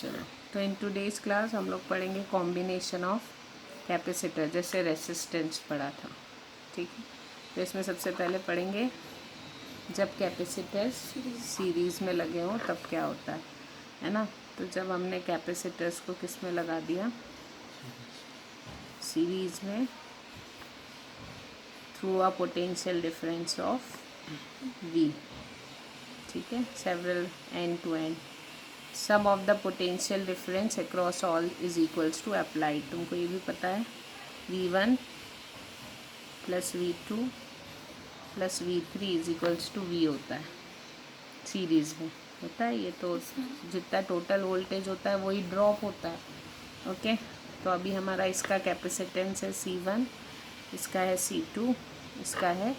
चलो, तो in today's class हम लोग पढ़ेंगे कॉम्बिनेशन ऑफ कैपेसिटर, जैसे रेसिस्टेंस पढ़ा था। ठीक है, तो इसमें सबसे पहले पढ़ेंगे जब कैपेसिटर्स सीरीज़ में लगे हों तब क्या होता है ना। तो जब हमने कैपेसिटर्स को किस में लगा दिया, सीरीज़ में, through a potential difference of V, ठीक है, several end to end, sum of the potential difference across all is equals to applied. तुमको ये भी पता है V1 plus V2 plus V3 is equals to V होता है, सीरीज़ में होता है ये। तो जितना टोटल वोल्टेज होता है वही ड्रॉप होता है। ओके, तो अभी हमारा इसका कैपेसिटेंस है C1, इसका है C2, इसका है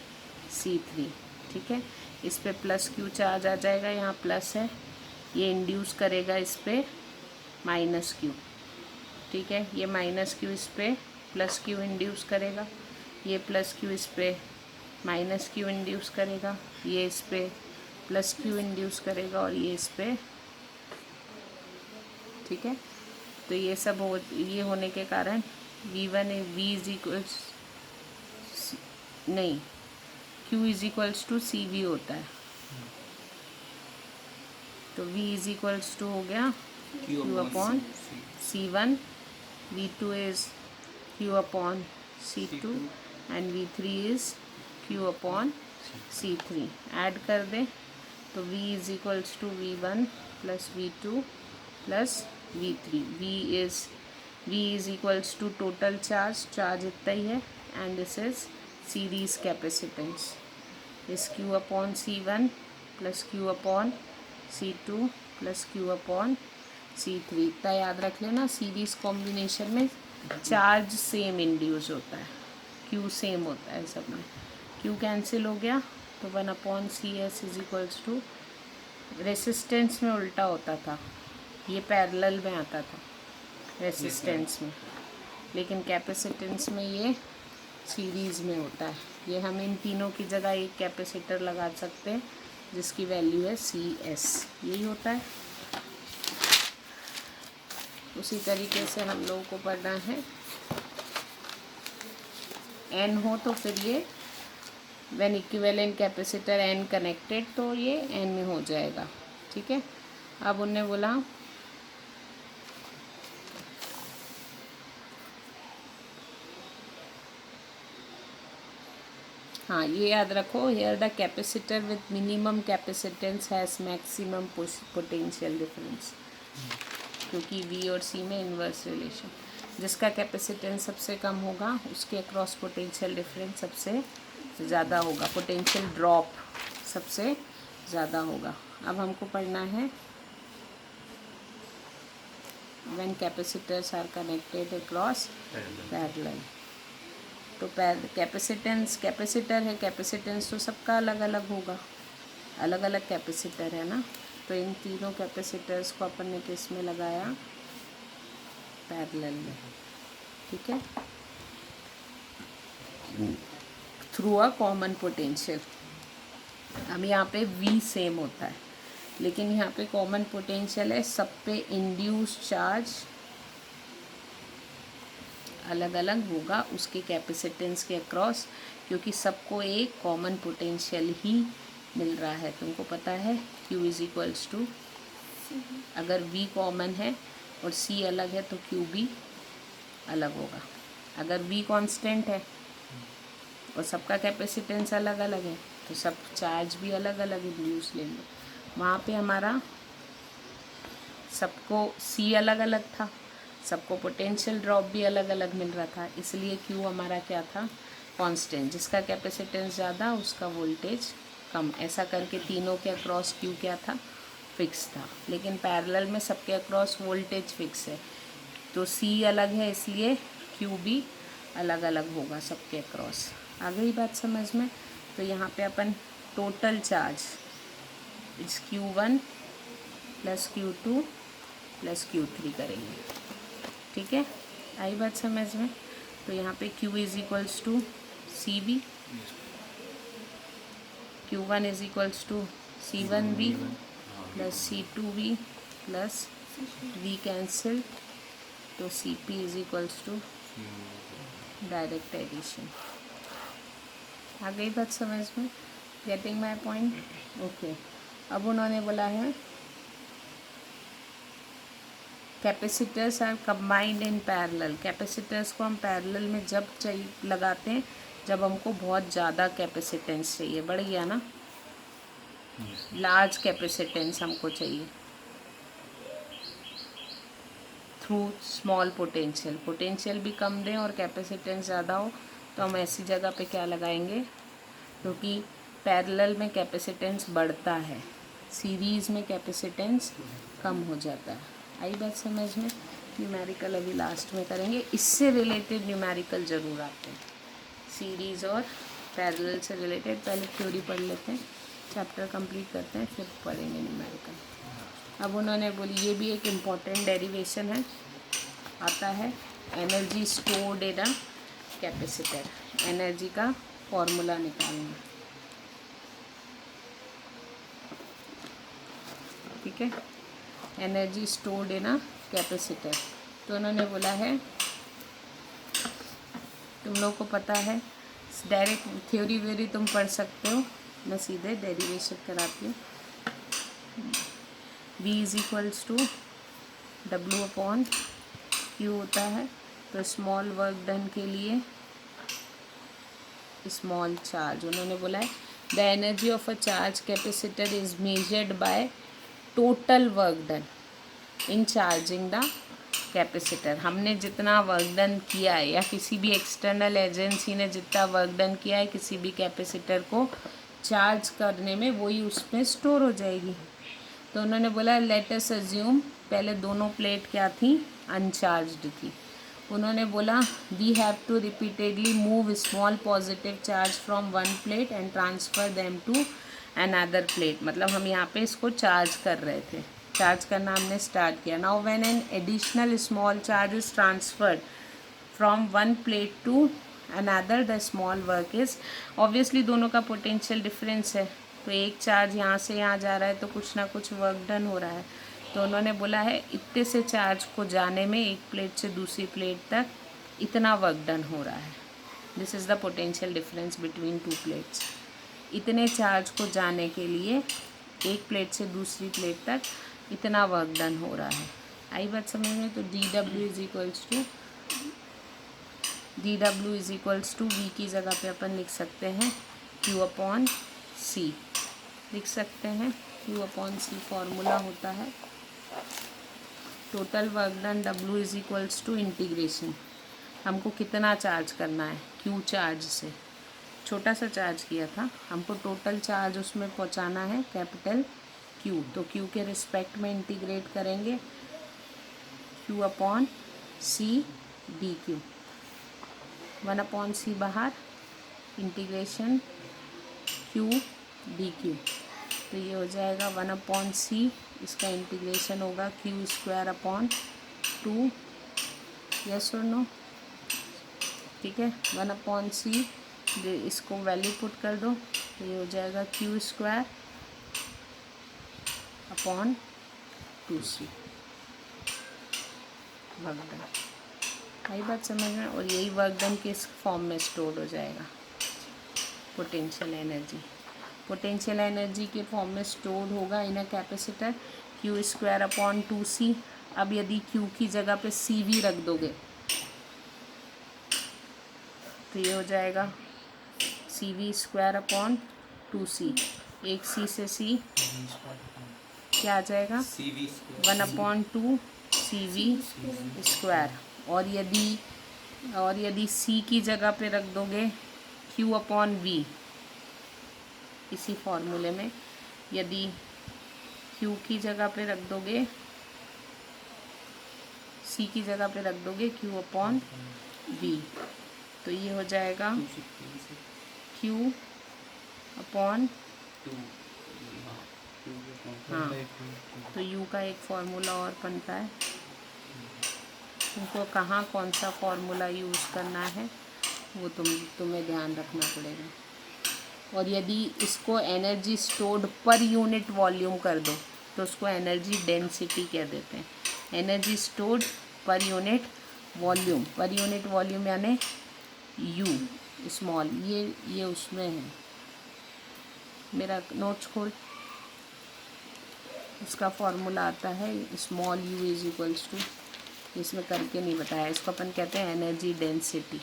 C3। ठीक है, इस पे प्लस Q चार्ज आ जाएगा, यहाँ प्लस है, ये इंड्यूस करेगा इस पे माइनस Q। ठीक है, ये माइनस Q इस पे प्लस Q इंड्यूस करेगा, ये प्लस Q इस पे माइनस Q इंड्यूस करेगा, ये इस पे प्लस Q इंड्यूस करेगा और ये इस पे। ठीक है, तो ये सब ये होने के कारण V1 V इज इक्वल्स नहीं, Q is equals to CV होता है। तो V इज इक्वल्स टू हो गया Q upon C1, V2 is Q upon C2 and V3 is Q upon C3। Add कर दें तो V is equals to V1 plus V2 plus V3। V is equals to total charge इतना ही है, and this is series capacitance is Q upon C1 plus Q upon C2 plus Q upon C3। इतना याद रख लेना, series combination में charge same induce होता है, Q सेम होता है सब में। Q कैंसिल हो गया तो 1 upon CS is equals to, resistance में उल्टा होता था, ये पैरेलल में आता था रेसिस्टेंस में, लेकिन कैपेसिटेंस में ये सीरीज़ में होता है। ये हम इन तीनों की जगह एक कैपेसिटर लगा सकते हैं जिसकी वैल्यू है CS, यही होता है। उसी तरीके से हम लोगों को पढ़ना है, N हो तो फिर ये when equivalent capacitor N connected, तो ये N में हो जाएगा। ठीक है, अब उनने बोला हाँ, ये याद रखो, here the capacitor with minimum capacitance has maximum potential difference, क्योंकि V और C में इन्वर्स रिलेशन। जिसका कैपेसिटेंस सबसे कम होगा उसके अक्रॉस पोटेंशियल डिफरेंस सबसे ज़्यादा होगा, पोटेंशियल ड्रॉप सबसे ज़्यादा होगा। अब हमको पढ़ना है when capacitors are connected across parallel. तो कैपेसिटर है, कैपेसिटेंस तो सबका अलग अलग होगा, अलग अलग कैपेसिटर है ना। तो इन तीनों कैपेसिटर्स को अपन ने किस में लगाया, पैरेलल में। ठीक है, थ्रू अ कॉमन पोटेंशियल। अब यहाँ पे V सेम होता है, लेकिन यहाँ पे कॉमन पोटेंशियल है, सब पे इंड्यूस चार्ज अलग अलग होगा उसके कैपेसिटेंस के अक्रॉस, क्योंकि सबको एक कॉमन पोटेंशियल ही मिल रहा है। तुमको पता है Q इज इक्वल्स टू, अगर V कॉमन है और C अलग है तो Q भी अलग होगा। अगर V कांस्टेंट है और सबका कैपेसिटेंस अलग अलग है तो सब चार्ज भी अलग अलग इंड्यूस लेंगे। वहाँ पे हमारा सबको C अलग अलग था, सबको पोटेंशियल ड्रॉप भी अलग अलग मिल रहा था, इसलिए Q हमारा क्या था, कांस्टेंट। जिसका कैपेसिटेंस ज़्यादा उसका वोल्टेज कम, ऐसा करके तीनों के अक्रॉस Q क्या था, फिक्स था। लेकिन पैरेलल में सबके अक्रॉस वोल्टेज फिक्स है, तो C अलग है इसलिए Q भी अलग अलग होगा सबके अक्रॉस। आ गई बात समझ में। तो यहाँ पे अपन टोटल चार्ज इस Q1 plus Q2 plus Q3 करेंगे। ठीक है, आई बात समझ में। तो यहाँ पे Q is equals to CV, Q1 is equals to C1V plus C2V plus V cancel, तो Cp is equals to direct addition. आ गई बात समझ में? Getting my point? ओके। अब उन्होंने बोला है capacitors are combined in parallel. Capacitors को हम पैरेलल में जब चाहिए लगाते हैं जब हमको बहुत ज़्यादा कैपेसिटेंस चाहिए, बढ़ गया ना, लार्ज कैपेसिटेंस हमको चाहिए थ्रू स्मॉल पोटेंशियल। पोटेंशियल भी कम दें और कैपेसिटेंस ज़्यादा हो तो हम ऐसी जगह पे क्या लगाएंगे, क्योंकि पैरेलल में कैपेसिटेंस बढ़ता है, सीरीज़ में कैपेसिटेंस कम हो जाता है। आई बात समझ में? न्यूमेरिकल अभी लास्ट में करेंगे, इससे रिलेटेड न्यूमेरिकल ज़रूर आते हैं, सीरीज़ और पैरेलल से रिलेटेड। पहले थ्योरी पढ़ लेते हैं, चैप्टर कंप्लीट करते हैं, फिर पढ़ेंगे न्यूमेरिकल। अब उन्होंने बोली ये भी एक इम्पॉर्टेंट डेरिवेशन है, आता है energy stored in a capacitor. Energy का फॉर्मूला निकालना, ठीक है, energy stored in a capacitor. तो उन्होंने बोला है, तुम लोग को पता है, डायरेक्ट थ्योरी व्योरी तुम पढ़ सकते हो, मैं सीधे डेरिवेशन कराती हूँ। V is equals to W upon Q होता है, तो स्मॉल वर्क डन के लिए स्मॉल चार्ज। उन्होंने बोला है the energy of a charge capacitor is measured by total work done in charging the capacitor. हमने जितना वर्क डन किया है या किसी भी एक्सटर्नल एजेंसी ने जितना वर्क डन किया है किसी भी कैपेसिटर को चार्ज करने में, वही उसमें स्टोर हो जाएगी। तो उन्होंने बोला लेट अस अज्यूम, पहले दोनों प्लेट क्या थी, अनचार्ज्ड थी। उन्होंने बोला we have to repeatedly move small positive charge from one plate and transfer them to another plate. मतलब हम यहाँ पे इसको चार्ज कर रहे थे, चार्ज करना हमने स्टार्ट किया। Now when an additional small charge is transferred from one plate to another the small work is, obviously दोनों का पोटेंशियल डिफरेंस है, तो एक चार्ज यहाँ से यहाँ जा रहा है तो कुछ ना कुछ वर्क डन हो रहा है। तो उन्होंने बोला है इतने से चार्ज को जाने में एक प्लेट से दूसरी प्लेट तक इतना वर्क डन हो रहा है। This is the potential difference between two plates. इतने चार्ज को जाने के लिए एक प्लेट से दूसरी प्लेट तक इतना वर्क डन हो रहा है। आई बात समझ में? तो dW is equals to V की जगह पे अपन लिख सकते हैं Q अपॉन C, लिख सकते हैं Q अपॉन C फॉर्मूला होता है total work done. W is equals to integration, हमको कितना चार्ज करना है, Q चार्ज से छोटा सा चार्ज किया था, हमको टोटल चार्ज उसमें पहुंचाना है कैपिटल Q, तो Q के रिस्पेक्ट में इंटीग्रेट करेंगे Q upon C dQ, 1 upon C बाहर, इंटीग्रेशन Q dQ, तो ये हो जाएगा 1 अपॉन C, इसका इंटीग्रेशन होगा Q स्क्वायर अपॉन 2, यस और नो, ठीक है। 1 अपॉन C, इसको वैल्यू पुट कर दो तो ये हो जाएगा Q square upon 2C work done. आई बात समझ में? और यही वर्क डन किस फॉर्म में स्टोर हो जाएगा, पोटेंशियल एनर्जी। पोटेंशियल एनर्जी के फॉर्म में स्टोर होगा in a capacitor Q square upon 2C। अब यदि Q की जगह पे CV रख दोगे तो ये हो जाएगा CV स्क्वायर अपॉन 2C, एक C से C क्या आ जाएगा 1 अपॉन 2 CV स्क्वायर। और यदि C की जगह पे रख दोगे Q अपॉन V, इसी फॉर्मूले में यदि Q की जगह पे रख दोगे, C की जगह पे रख दोगे Q अपॉन V, तो ये हो जाएगा Q अपॉन, हाँ, तो U का एक फार्मूला और बनता है, तुमको कहाँ कौन सा फार्मूला यूज़ करना है वो तुम्हें ध्यान रखना पड़ेगा। और यदि इसको एनर्जी स्टोर्ड पर यूनिट वॉल्यूम कर दो तो उसको एनर्जी डेंसिटी कह देते हैं। एनर्जी स्टोर्ड पर यूनिट वॉल्यूम, पर यूनिट वॉल्यूम यानी यू स्मॉल, ये उसमें है। मेरा नोट्स खोल, इसका फॉर्मूला आता है small U is equals to, इसमें करके नहीं बताया, इसको अपन कहते हैं एनर्जी डेंसिटी।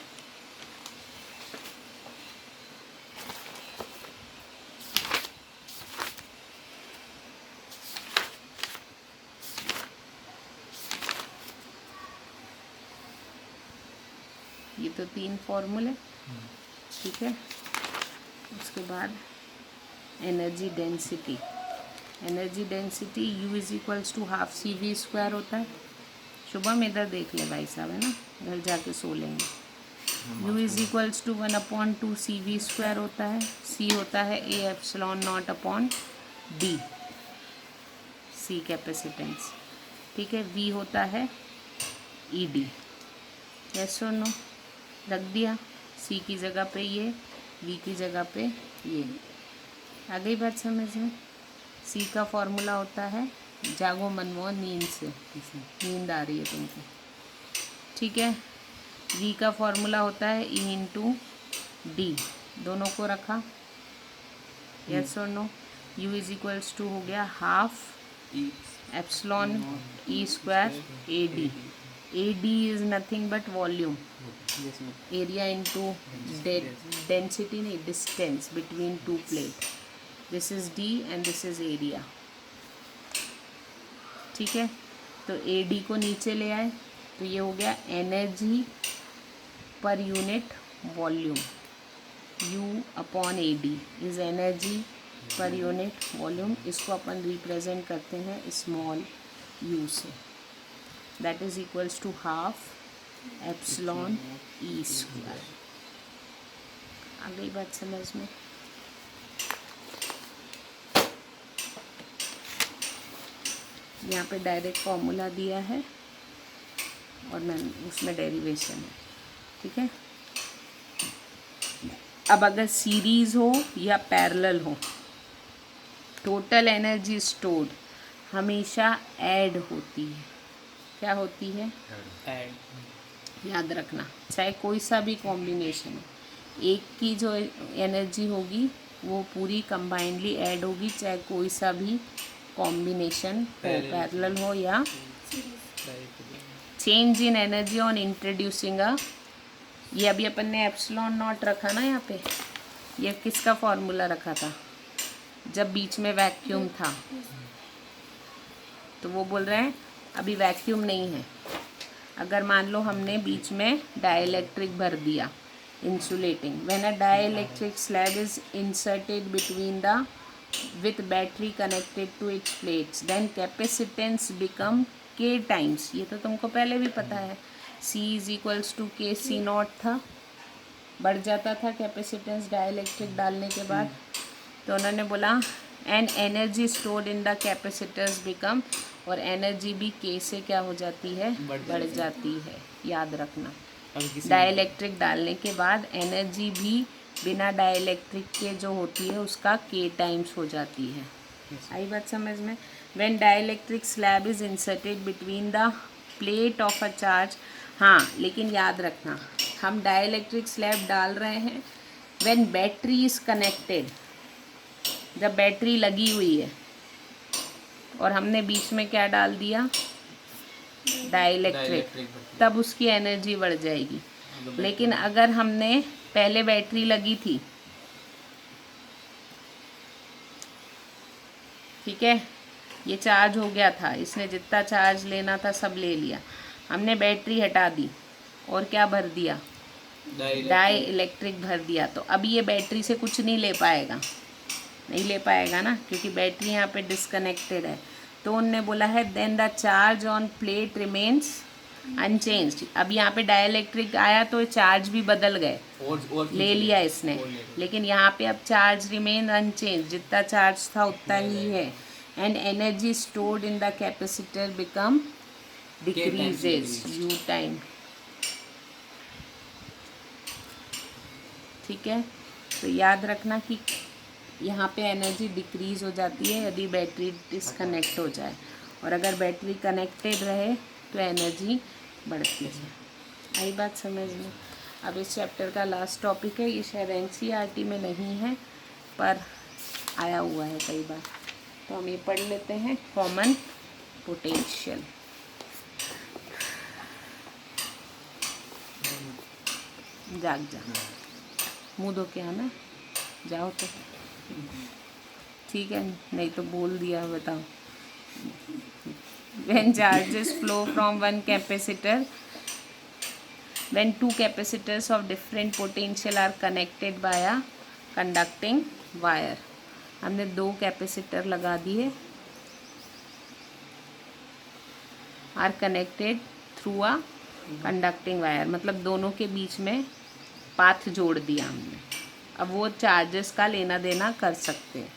ये तो 3 फॉर्मूले, ठीक है। उसके बाद energy density, energy density U is equals to half C V square होता है। शुभम इधर देख ले भाई साहब, है ना, घर जाके सो लेंगे। U is equals to 1/2 C V square होता है। सी होता है A epsilon nought upon D, C capacitance, ठीक है। वी होता है ई डी, यस और नो, रख दिया। सी की जगह पे ये, वी की जगह पे ये। आ गई बात समझ में। सी का फॉर्मूला होता है, जागो मनमोहन नींद से, नींद आ रही है तुमको, ठीक है। वी का फॉर्मूला होता है ई इंटू डी, दोनों को रखा, यस और no. U is equals to हो गया half epsilon E square A D. A D is nothing but volume, area into density नहीं, distance between two plate. This is D and this is area, ठीक है। तो A D को नीचे ले आए तो ये हो गया energy per unit volume, U upon A D is energy per unit volume. इसको अपन रिप्रेजेंट करते हैं स्मॉल यू से, that is equals to half epsilon E square. आ गई बात समझ में। यहाँ पे डायरेक्ट फॉर्मूला दिया है और मैं उसमें डेरिवेशन है, ठीक है। अब अगर सीरीज हो या पैरेलल हो, टोटल एनर्जी स्टोर्ड हमेशा ऐड होती है। क्या होती है? ऐड। याद रखना, चाहे कोई सा भी कॉम्बिनेशन हो, एक की जो एनर्जी होगी वो पूरी कंबाइंडली ऐड होगी, चाहे कोई सा भी कॉम्बिनेशन हो, पैरेलल हो या change in energy on introducing a, ये अभी अपन ने एप्सिलॉन नॉट रखा ना यहाँ पे, ये किसका फॉर्मूला रखा था? जब बीच में वैक्यूम था, तो वो बोल रहे हैं अभी वैक्यूम नहीं है। अगर मान लो हमने बीच में डाइलेक्ट्रिक भर दिया, insulating, when a dielectric slab is inserted between the with battery connected to its plates, then capacitance become k times, ये तो तुमको पहले भी पता है, C इज इक्वल्स टू के सी नॉट था, बढ़ जाता था कैपेसिटेंस डाइलेक्ट्रिक डालने के बाद। तो उन्होंने बोला and energy stored in the capacitors become, और एनर्जी भी के से क्या हो जाती है? बढ़ जाती है, याद रखना। डाइलेक्ट्रिक डालने के बाद एनर्जी भी बिना डाइलेक्ट्रिक के जो होती है उसका के टाइम्स हो जाती है। आई बात समझ में। When dielectric slab is inserted between the plate of a charge, हाँ लेकिन याद रखना हम डाइलेक्ट्रिक स्लैब डाल रहे हैं व्हेन बैटरी इज कनेक्टेड, जब बैटरी लगी हुई है और हमने बीच में क्या डाल दिया? डाइलेक्ट्रिक, तब उसकी एनर्जी बढ़ जाएगी। लेकिन अगर हमने पहले बैटरी लगी थी, ठीक है, ये चार्ज हो गया था, इसने जितना चार्ज लेना था सब ले लिया, हमने बैटरी हटा दी और क्या भर दिया? डाई इलेक्ट्रिक भर दिया। तो अभी ये बैटरी से कुछ नहीं ले पाएगा, नहीं ले पाएगा ना, क्योंकि बैटरी यहाँ पे डिस्कनेक्टेड है। तो उनने बोला है then the charge on plate remains unchanged. अब यहाँ पे डाइलेक्ट्रिक आया तो चार्ज भी बदल गए, ले लिया इसने, लेकिन यहाँ पे अब चार्ज रिमेन अनचेंज, जितना चार्ज था उतना ही है। And energy stored in the capacitor become decreases you time, ठीक है। तो याद रखना कि यहाँ पे एनर्जी डिक्रीज हो जाती है यदि बैटरी डिस्कनेक्ट हो जाए, और अगर बैटरी कनेक्टेड रहे तो एनर्जी बढ़ती है। आई बात समझ में। अब इस चैप्टर का लास्ट टॉपिक है, ये शायद एनसीईआरटी में नहीं है पर आया हुआ है कई बार, तो हम ये पढ़ लेते हैं। Common potential. जाग जा, मुँह धो के आना, जाओ तो ठीक है, नहीं तो बोल दिया बताओ। When charges flow from one capacitor, when two capacitors of different potential are connected by a conducting wire, हमने 2 कैपेसिटर लगा दिए, are connected through a conducting wire, मतलब दोनों के बीच में पाथ जोड़ दिया हमने। अब वो चार्जेस का लेना देना कर सकते हैं।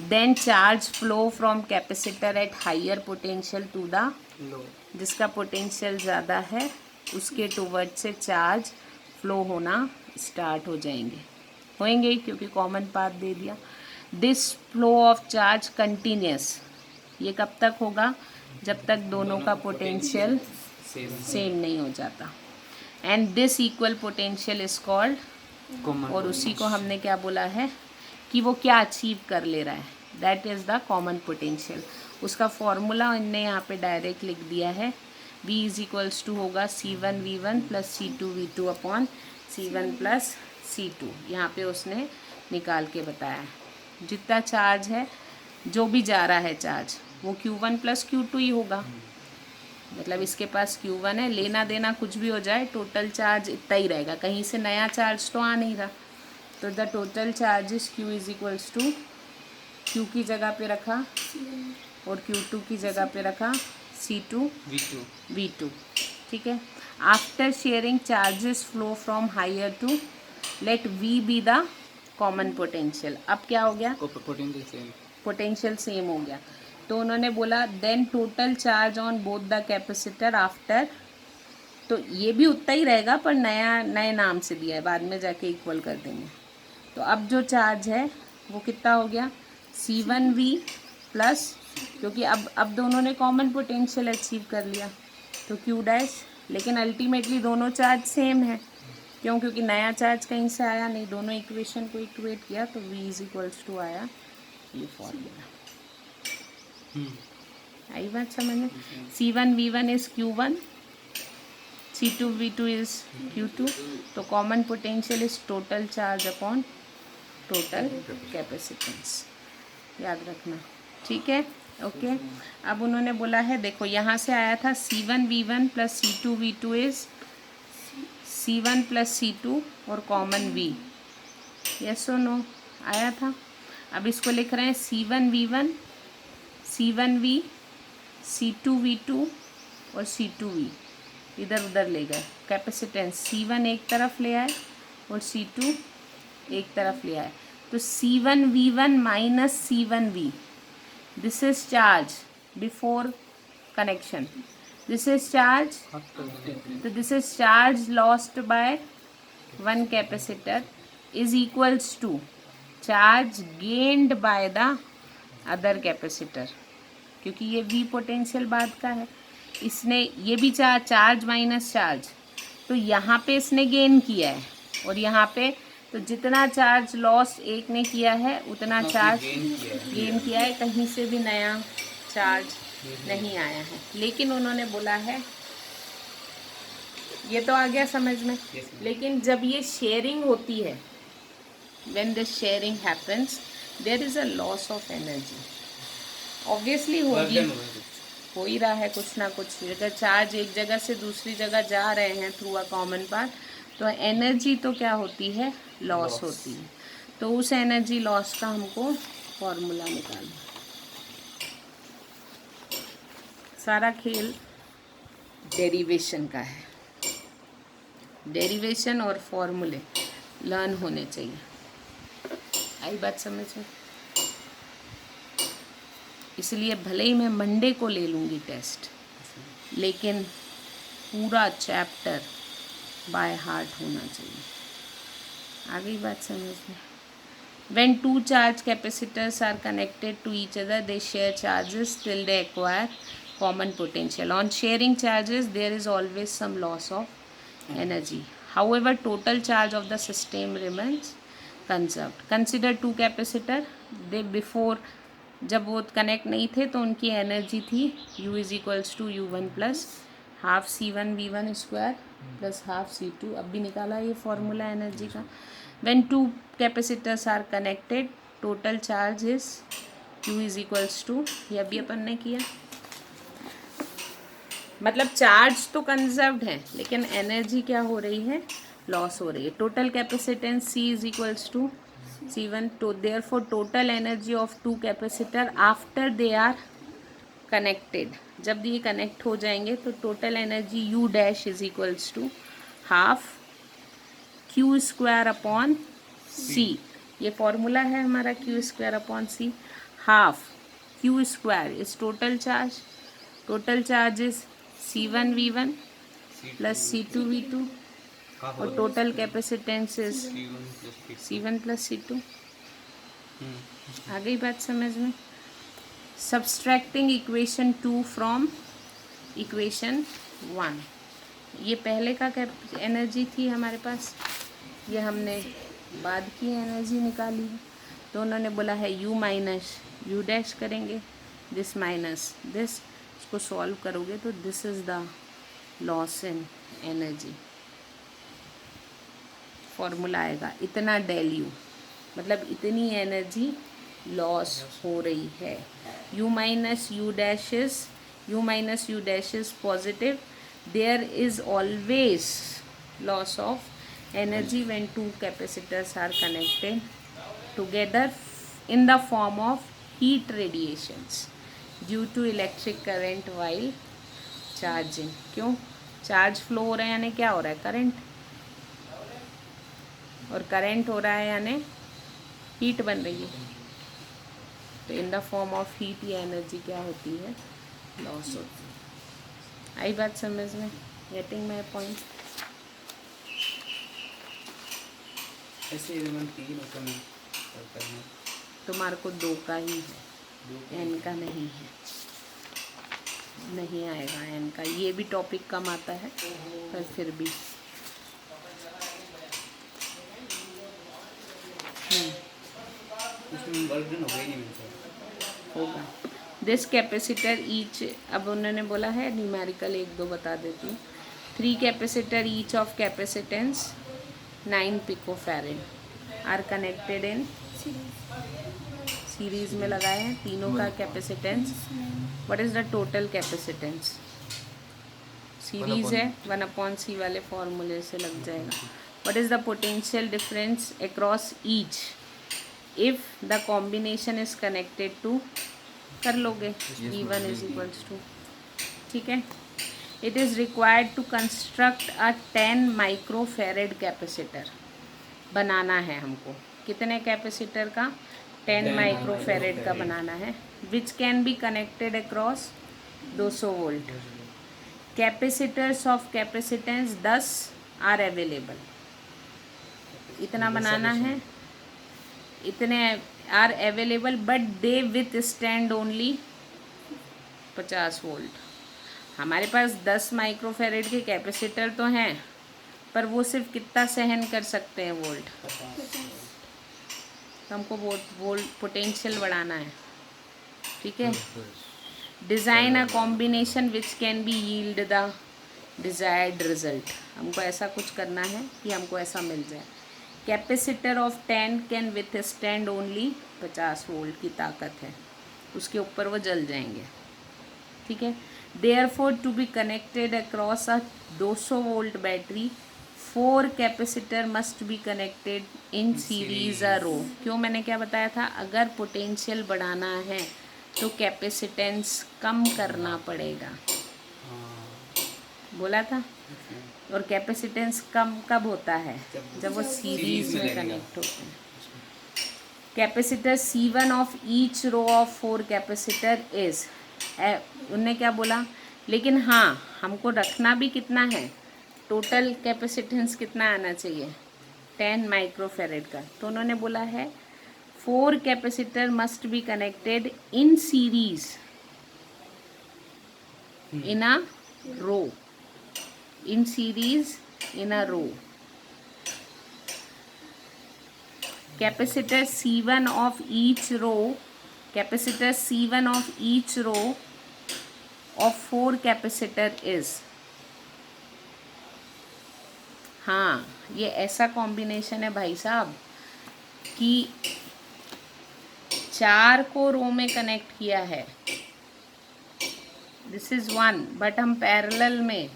Then charge flow from capacitor at higher potential to the low, जिसका पोटेंशियल ज़्यादा है उसके टूवर्ड से चार्ज फ्लो होना स्टार्ट हो जाएंगे, होंगे ही क्योंकि कॉमन पाथ दे दिया। This flow of charge continuous, ये कब तक होगा? जब तक दोनों का पोटेंशियल सेम नहीं हो जाता। And this equal potential is called, और उसी को हमने क्या बोला है कि वो क्या अचीव कर ले रहा है, that is the common potential. उसका फॉर्मूला इनने यहाँ पे डायरेक्ट लिख दिया है, V इज इक्वल्स टू होगा C1V1 plus C2V2 upon C1 plus C2। यहाँ पे उसने निकाल के बताया है जितना चार्ज है, जो भी जा रहा है चार्ज, वो Q1 प्लस Q2 ही होगा। मतलब इसके पास Q1 है, लेना देना कुछ भी हो जाए टोटल चार्ज इतना ही रहेगा, कहीं से नया चार्ज तो आ नहीं रहा। तो the total charges Q is equals to, Q की जगह पे रखा और Q2 की जगह पे रखा C2V2, ठीक है। After sharing charges flow from higher to, let V be the common potential. अब क्या हो गया? पोटेंशियल सेम हो गया। तो उन्होंने बोला then total charge on both the capacitor after, तो ये भी उतना ही रहेगा पर नए नाम से दिया है, बाद में जाके इक्वल कर देंगे। तो अब जो चार्ज है वो कितना हो गया? C1V प्लस, क्योंकि अब दोनों ने कॉमन पोटेंशियल अचीव कर लिया तो Q डैश, लेकिन अल्टीमेटली दोनों चार्ज सेम है, क्यों? क्योंकि नया चार्ज कहीं से आया नहीं, दोनों इक्वेशन को इक्वेट किया तो V इज इक्वल्स टू आया ये फॉर्मूला। आई बात समझ में? C1V1 is Q1, C2V2 is Q2, तो common potential is total charge upon total capacitance, याद रखना, ठीक है। ओके अब उन्होंने बोला है, देखो यहाँ से आया था C1V1 plus C2V2 is C1 plus C2 और कॉमन V, यस और नो आया था। अब इसको लिख रहे हैं C1V1, C1V, C2V2 और C2V, इधर उधर ले गए, कैपेसिटेंस C1 एक तरफ ले आए और C2 एक तरफ ले आए, तो C1V1 minus C1V, this is charge before connection, this is charge, तो this is charge lost by one capacitor is equals to charge gained by the other capacitor, क्योंकि ये V पोटेंशियल बाद का है, इसने ये भी चार्ज माइनस चार्ज, तो यहाँ पे इसने गेन किया है और यहाँ पे तो जितना चार्ज लॉस एक ने किया है उतना चार्ज गेन किया है, कहीं से भी नया चार्ज नहीं आया है। लेकिन उन्होंने बोला है, ये तो आ गया समझ में, लेकिन जब ये शेयरिंग होती है, when this sharing happens there is a loss of energy, obviously होगी, हो ही रहा है कुछ ना कुछ। अगर चार्ज एक जगह से दूसरी जगह जा रहे हैं थ्रू अ कॉमन पाथ, तो एनर्जी तो क्या होती है? लॉस होती है। तो उस एनर्जी लॉस का हमको फॉर्मूला निकालना। सारा खेल डेरिवेशन का है, डेरिवेशन और फॉर्मूले लर्न होने चाहिए। आई बात समझ में? इसलिए भले ही मैं मंडे को ले लूँगी टेस्ट, लेकिन पूरा चैप्टर बाय हार्ट होना चाहिए। आ गई बात समझ में? When two charge capacitors are connected to each other, they share charges till they acquire common potential. On sharing charges, there is always some loss of energy. However, total charge of the system remains conserved. Consider two capacitor. They before जब वो connect नहीं थे तो उनकी energy थी U is equals to U1 plus half C1V1 square plus half C2. अब भी निकाला ये फॉर्मूला एनर्जी का. When two capacitors are connected, total charge is Q is equals to, ये अभी अपन ने किया. मतलब चार्ज तो कंजर्व्ड है लेकिन एनर्जी क्या हो रही है, लॉस हो रही है. Total capacitance C is equals to C1. तो therefore total energy of two capacitor after they are connected, जब ये कनेक्ट हो जाएंगे तो total energy U dash is equals to half Q square upon C. ये फॉर्मूला है हमारा Q square upon C. Half Q square is total charge. Total charge is C1V1 plus C2V2 और total capacitance is C1 plus C2. आ गई बात समझ में. Subtracting equation 2 from equation 1. ये पहले का एनर्जी थी हमारे पास, ये हमने बाद की एनर्जी निकाली है. तो उन्होंने बोला है U माइनस U डैश करेंगे, दिस माइनस दिस, इसको सॉल्व करोगे तो this is the loss in energy. Formula आएगा इतना डेल U, मतलब इतनी एनर्जी लॉस हो रही है. U minus U dash is positive. There is always loss of energy when two capacitors are connected together in the form of heat radiations due to electric current while charging. क्यों charge flow हो रहा है यानी क्या हो रहा है, current, और करंट हो रहा है यानी हीट बन रही है. तो in the form of heat ये एनर्जी क्या होती है, लॉस होती है. आई बात समझ में, गेटिंग माई पॉइंट. तुम्हारे को 2 का ही है, एन का नहीं है, नहीं आएगा एन का. ये भी टॉपिक कम आता है पर फिर भी होगा. दिस कैपेसिटर ईच, अब उन्होंने बोला है न्यूमेरिकल 1-2 बता देती हूँ. 3 capacitor each of capacitance 9 picofarad are connected in series में लगाए हैं. तीनों का capacitance, what is the total capacitance, series है 1/C वाले फॉर्मूले से लग जाएगा. What is the potential difference across each if the combination is connected to, कर लोगे V1 इज इक्वल्स टू, ठीक है. It is required to construct a 10 microfarad capacitor. बनाना है हमको कितने कैपेसिटर का, 10 माइक्रोफेरेड का बनाना है. Which can be connected across 200 volt. Capacitors of capacitance 10 are available. इतना बनाना है, इतने are available but they withstand only 50 volt. हमारे पास 10 माइक्रोफेरेड के कैपेसिटर तो हैं पर वो सिर्फ कितना सहन कर सकते हैं, वोल्ट. तो हमको वोल्ट पोटेंशियल बढ़ाना है, ठीक है. Design a combination which can B yield the desired result. हमको ऐसा कुछ करना है कि हमको ऐसा मिल जाए. Capacitor of 10 can with stand only 50 volt की ताकत है, उसके ऊपर वो जल जाएंगे, ठीक है. Therefore, to be connected across a 200 volt battery, 4 capacitor must be connected in series a row. क्यों, मैंने क्या बताया था, अगर पोटेंशियल बढ़ाना है तो कैपेसिटेंस कम करना पड़ेगा, बोला था. और कैपेसिटेंस कम कब होता है, जब वो सीरीज में कनेक्ट होते हैं. Capacitor C1 of each row of 4 capacitor is, उनने क्या बोला, लेकिन हाँ हमको रखना भी कितना है, टोटल कैपेसिटेंस कितना आना चाहिए, 10 माइक्रोफेरेड का. तो उन्होंने बोला है 4 capacitor must be connected in series in a row. In series in a row. Capacitor C1 of each row. Capacitor C1 of each row of 4 capacitor is. हाँ, ये ऐसा कॉम्बिनेशन है भाई साहब कि 4 को रो में कनेक्ट किया है. दिस इज 1 बट हम पैरेलल में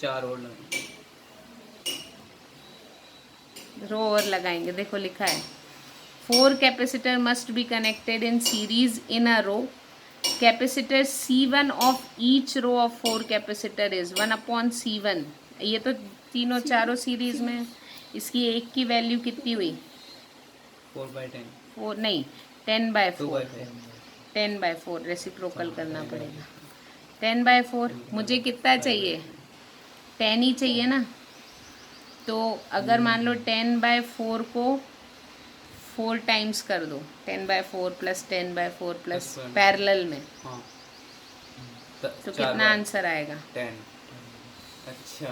4 और रो और लगाएंगे. देखो लिखा है 4 capacitor must be connected in series in a row. Capacitor C1 of each row of 4 capacitor is 1/C1. ये तो तीनों चारों सीरीज में. इसकी एक की वैल्यू कितनी हुई? 4/10. 4 नहीं, 10/4. 2/4. 10/4 रेसिप्रोकल करना पड़ेगा. 10/4 मुझे कितना चाहिए? 10 ही चाहिए ना. तो अगर मान लो 10/4 को 4 टाइम्स कर दो. 10/4 प्लस 10/4 प्लस पैरेलल में. हाँ. तो कितना आंसर आएगा? 10. अच्छा,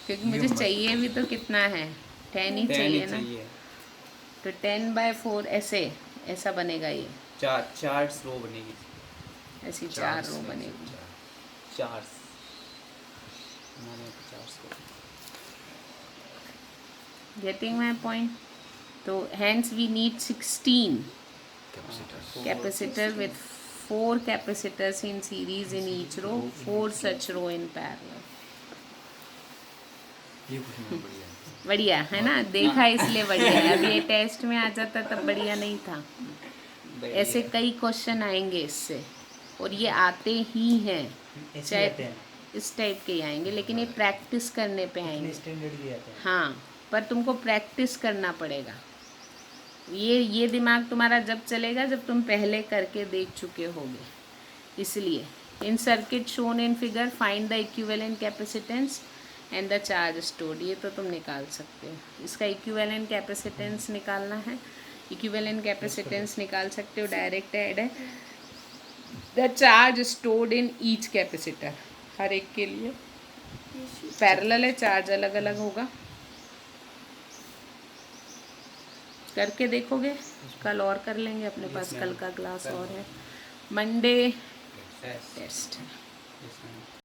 क्योंकि मुझे चाहिए भी तो कितना है? 10 ही चाहिए ना. तो 10/4 ऐसा बनेगा. ये 4 रो बनेगी. ऐसी 4 रो बनेगी. 4 गेटिंग माई पॉइंट. तो hence we need 16 capacitor with 4 capacitors in series in each row, 4 such row in parallel. बढ़िया है ना. देखा इसलिए बढ़िया है. अब ये टेस्ट में आ जाता तब बढ़िया नहीं था. ऐसे कई क्वेश्चन आएंगे इससे, और ये आते ही हैं. चाहे इस टाइप के ही आएंगे, लेकिन ये प्रैक्टिस करने पे आएंगे. हाँ, पर तुमको प्रैक्टिस करना पड़ेगा. ये दिमाग तुम्हारा जब चलेगा जब तुम पहले करके देख चुके होगे. इसलिए in circuit shown in figure find the equivalent capacitance and the charge stored. ये तो तुम निकाल सकते हो. इसका इक्विवेलेंट कैपेसिटेंस निकालना है. इक्विवेलेंट कैपेसिटेंस निकाल सकते हो. डायरेक्ट ऐड है. The charge stored in each capacitor. हर एक के लिए पैरेलल है, चार्ज अलग अलग होगा. करके देखोगे? कल और कर लेंगे. अपने पास कल का क्लास और है. मंडे टेस्ट है.